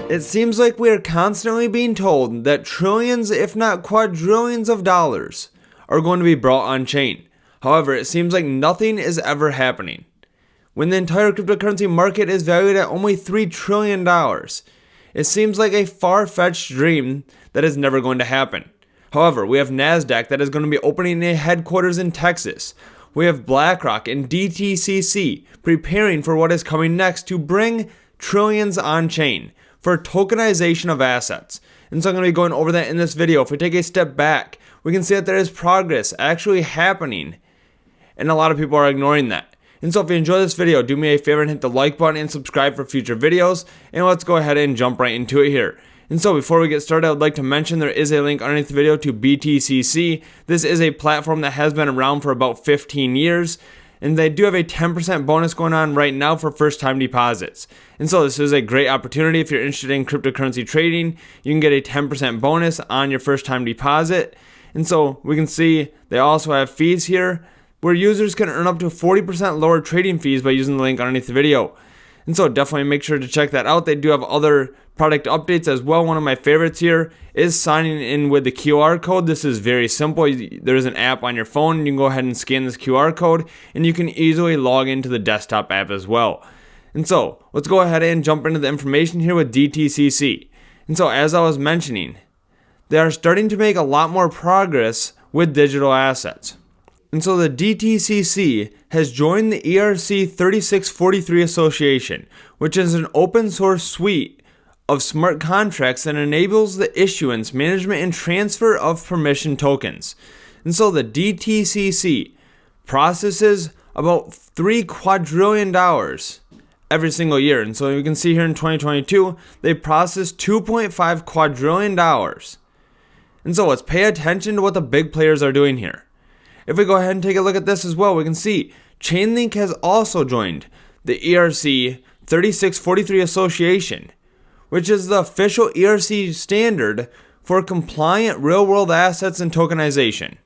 It seems like we are constantly being told that trillions, if not quadrillions of dollars are going to be brought on chain. However, it seems like nothing is ever happening. When the entire cryptocurrency market is valued at only $3 trillion, it seems like a far-fetched dream that is never going to happen. However, we have NASDAQ that is going to be opening a headquarters in Texas. We have BlackRock and DTCC preparing for what is coming next to bring trillions on chain for tokenization of assets. And so I'm going to be going over that in this video. If we take a step back, we can see that there is progress actually happening, and a lot of people are ignoring that. And so if you enjoy this video, do me a favor and hit the like button and subscribe for future videos, and let's go ahead and jump right into it here. And so before we get started, I would like to mention there is a link underneath the video to BTCC. This is a platform that has been around for about 15 years. And they do have a 10% bonus going on right now for first-time deposits. And so this is a great opportunity if you're interested in cryptocurrency trading. You can get a 10% bonus on your first-time deposit. And so we can see they also have fees here where users can earn up to 40% lower trading fees by using the link underneath the video. And so definitely make sure to check that out. They do have other product updates as well. One of my favorites here is signing in with the QR code. This is very simple. There's an app on your phone. You can go ahead and scan this QR code, and you can easily log into the desktop app as well. And so let's go ahead and jump into the information here with DTCC. And so as I was mentioning, they are starting to make a lot more progress with digital assets. And so the DTCC has joined the ERC 3643 Association, which is an open source suite of smart contracts that enables the issuance, management, and transfer of permission tokens. And so the DTCC processes about $3 quadrillion every single year. And so you can see here in 2022, they processed $2.5 quadrillion. And so let's pay attention to what the big players are doing here. If we go ahead and take a look at this as well, we can see Chainlink has also joined the ERC 3643 Association, which is the official ERC standard for compliant real-world assets and tokenization.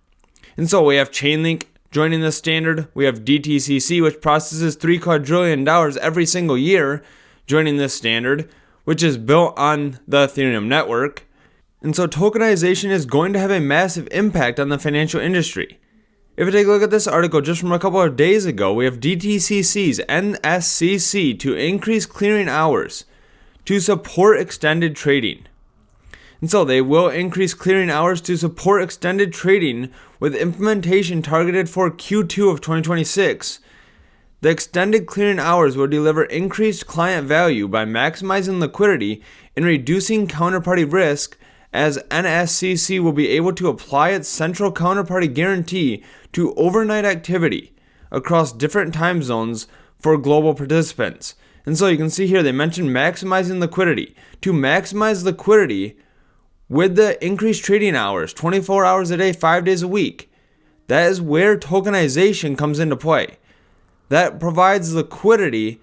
And so we have Chainlink joining this standard. We have DTCC, which processes $3 quadrillion every single year, joining this standard, which is built on the Ethereum network. And so tokenization is going to have a massive impact on the financial industry. If we take a look at this article just from a couple of days ago, we have DTCC's NSCC to increase clearing hours to support extended trading. And so they will increase clearing hours to support extended trading with implementation targeted for Q2 of 2026. The extended clearing hours will deliver increased client value by maximizing liquidity and reducing counterparty risk, as NSCC will be able to apply its central counterparty guarantee to overnight activity across different time zones for global participants. And so you can see here they mentioned maximizing liquidity. To maximize liquidity with the increased trading hours, 24 hours a day, 5 days a week, that is where tokenization comes into play. That provides liquidity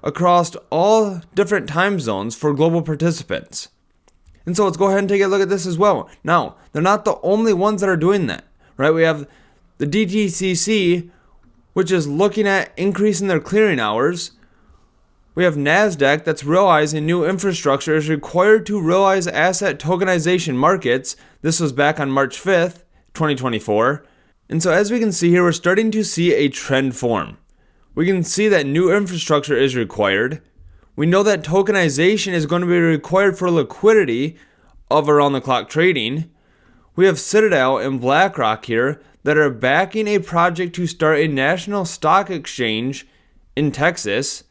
across all different time zones for global participants. And so let's go ahead and take a look at this as well. Now, they're not the only ones that are doing that, right? We have the DTCC, which is looking at increasing their clearing hours. We have NASDAQ that's realizing new infrastructure is required to realize asset tokenization markets. This was back on March 5th, 2024. And so as we can see here, we're starting to see a trend form. We can see that new infrastructure is required. We know that tokenization is going to be required for liquidity of around-the-clock trading. We have Citadel and BlackRock here that are backing a project to start a national stock exchange in Texas.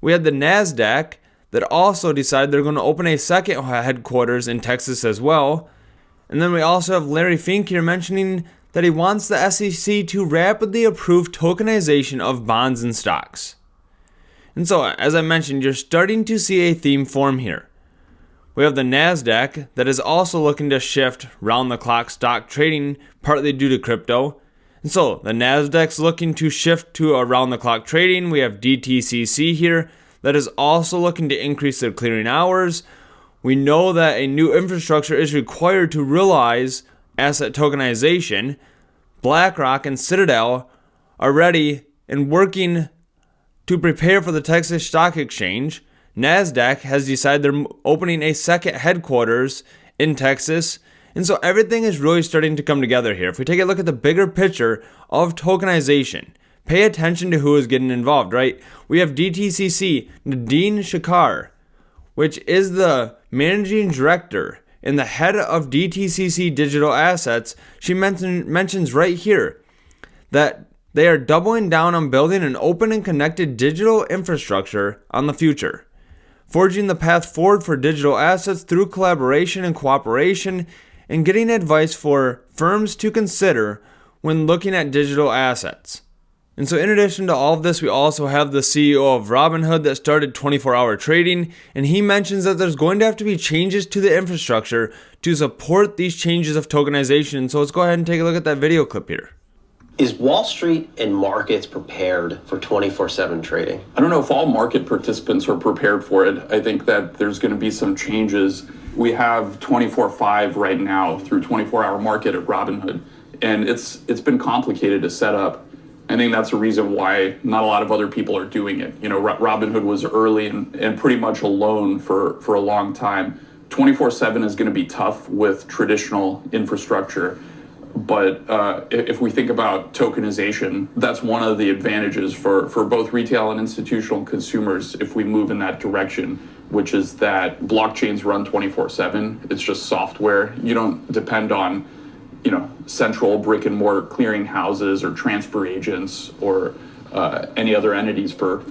We had the NASDAQ that also decided they're going to open a second headquarters in Texas as well. And then we also have Larry Fink here mentioning that he wants the SEC to rapidly approve tokenization of bonds and stocks. And so, as I mentioned, you're starting to see a theme form here. We have the NASDAQ that is also looking to shift round-the-clock stock trading, partly due to crypto. And so, the NASDAQ's looking to shift to around-the-clock trading. We have DTCC here that is also looking to increase their clearing hours. We know that a new infrastructure is required to realize asset tokenization. BlackRock and Citadel are ready and working to prepare for the Texas Stock Exchange. NASDAQ has decided they're opening a second headquarters in Texas. And so everything is really starting to come together here. If we take a look at the bigger picture of tokenization, pay attention to who is getting involved, right? We have DTCC, Nadine Shakar, which is the managing director and the head of DTCC Digital Assets. She mentions right here that they are doubling down on building an open and connected digital infrastructure on the future, forging the path forward for digital assets through collaboration and cooperation, and getting advice for firms to consider when looking at digital assets. And so in addition to all of this, we also have the CEO of Robinhood that started 24-hour trading, and he mentions that there's going to have to be changes to the infrastructure to support these changes of tokenization. So let's go ahead and take a look at that video clip here. Is Wall Street and markets prepared for 24/7 trading? I don't know if all market participants are prepared for it. I think that there's going to be some changes. We have 24/5 right now through 24-hour market at Robinhood, and it's been complicated to set up. I think that's a reason why not a lot of other people are doing it. You know, Robinhood was early and pretty much alone for a long time. 24/7 is going to be tough with traditional infrastructure. But if we think about tokenization, that's one of the advantages for both retail and institutional consumers if we move in that direction, which is that blockchains run 24/7. It's just software. You don't depend on, central brick and mortar clearing houses or transfer agents or any other entities for.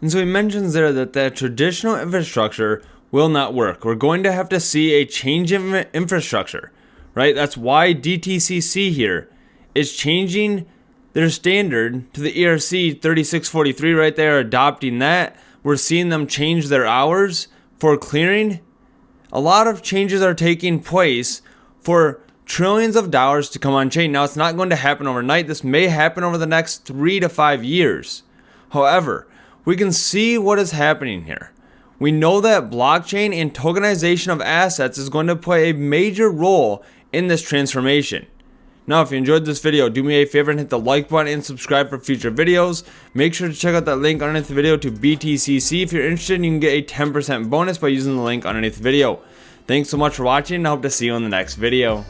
And so he mentions there that the traditional infrastructure will not work. We're going to have to see a change in infrastructure. Right? That's why DTCC here is changing their standard to the ERC 3643, right? They are adopting that. We're seeing them change their hours for clearing. A lot of changes are taking place for trillions of dollars to come on chain. Now, it's not going to happen overnight. This may happen over the next 3 to 5 years. However, we can see what is happening here. We know that blockchain and tokenization of assets is going to play a major role in this transformation. Now, if you enjoyed this video, do me a favor and hit the like button and subscribe for future videos. Make sure to check out that link underneath the video to BTCC. If you're interested, you can get a 10% bonus by using the link underneath the video. Thanks so much for watching, and I hope to see you in the next video.